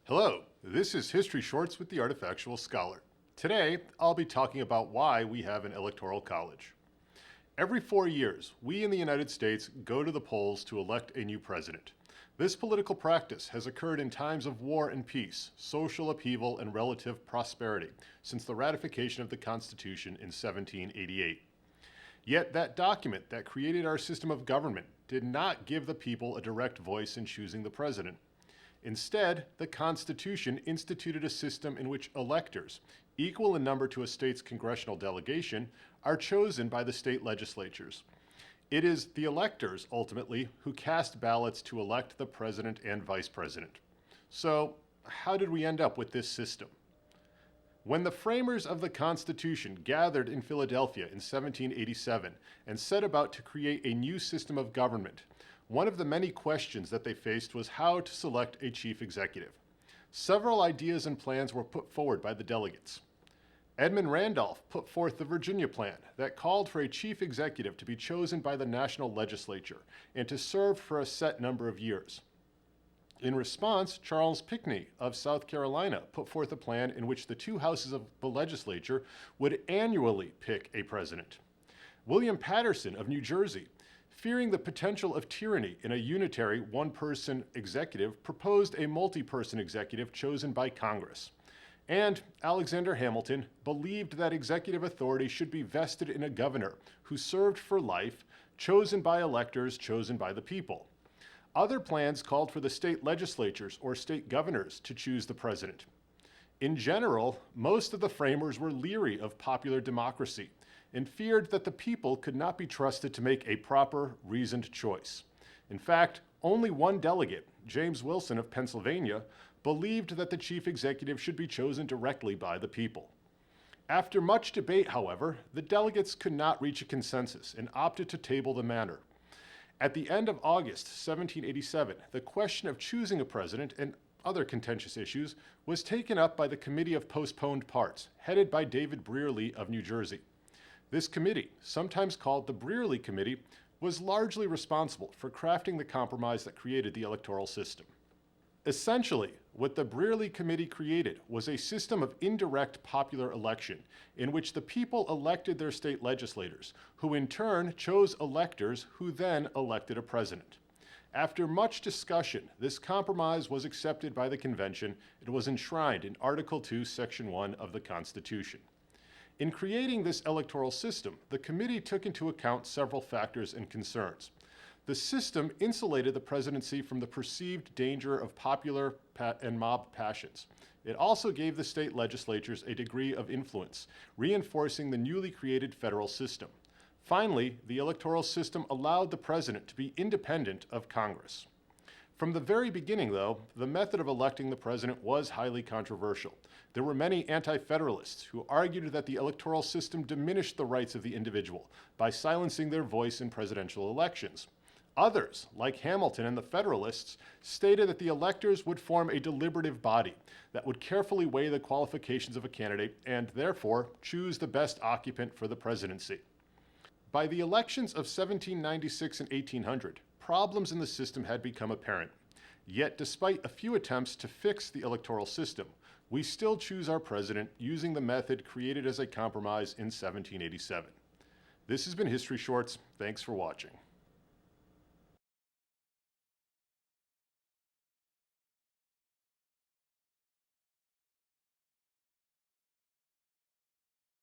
Hello, this is History Shorts with the Artifactual Scholar. Today, I'll be talking about why we have an electoral college. Every 4 years, we in the United States go to the polls to elect a new president. This political practice has occurred in times of war and peace, social upheaval, and relative prosperity since the ratification of the Constitution in 1788. Yet that document that created our system of government did not give the people a direct voice in choosing the president. Instead, the Constitution instituted a system in which electors, equal in number to a state's congressional delegation, are chosen by the state legislatures. It is the electors, ultimately, who cast ballots to elect the president and vice president. So, how did we end up with this system? When the framers of the Constitution gathered in Philadelphia in 1787 and set about to create a new system of government, one of the many questions that they faced was how to select a chief executive. Several ideas and plans were put forward by the delegates. Edmund Randolph put forth the Virginia Plan that called for a chief executive to be chosen by the national legislature and to serve for a set number of years. In response, Charles Pinckney of South Carolina put forth a plan in which the two houses of the legislature would annually pick a president. William Patterson of New Jersey, fearing the potential of tyranny in a unitary one-person executive, proposed a multi-person executive chosen by Congress. And Alexander Hamilton believed that executive authority should be vested in a governor who served for life, chosen by electors chosen by the people. Other plans called for the state legislatures or state governors to choose the president. In general, most of the framers were leery of popular democracy and feared that the people could not be trusted to make a proper, reasoned choice. In fact, only one delegate, James Wilson of Pennsylvania, believed that the chief executive should be chosen directly by the people. After much debate, however, the delegates could not reach a consensus and opted to table the matter. At the end of August 1787, the question of choosing a president and other contentious issues was taken up by the Committee of Postponed Parts, headed by David Brearley of New Jersey. This committee, sometimes called the Brearley Committee, was largely responsible for crafting the compromise that created the electoral system. Essentially, what the Brearley Committee created was a system of indirect popular election in which the people elected their state legislators, who in turn chose electors who then elected a president. After much discussion, this compromise was accepted by the convention. It was enshrined in Article 2, Section 1 of the Constitution. In creating this electoral system, the committee took into account several factors and concerns. The system insulated the presidency from the perceived danger of popular and mob passions. It also gave the state legislatures a degree of influence, reinforcing the newly created federal system. Finally, the electoral system allowed the president to be independent of Congress. From the very beginning, though, the method of electing the president was highly controversial. There were many anti-federalists who argued that the electoral system diminished the rights of the individual by silencing their voice in presidential elections. Others, like Hamilton and the Federalists, stated that the electors would form a deliberative body that would carefully weigh the qualifications of a candidate and, therefore, choose the best occupant for the presidency. By the elections of 1796 and 1800, problems in the system had become apparent. Yet, despite a few attempts to fix the electoral system, we still choose our president using the method created as a compromise in 1787. This has been History Shorts. Thanks for watching.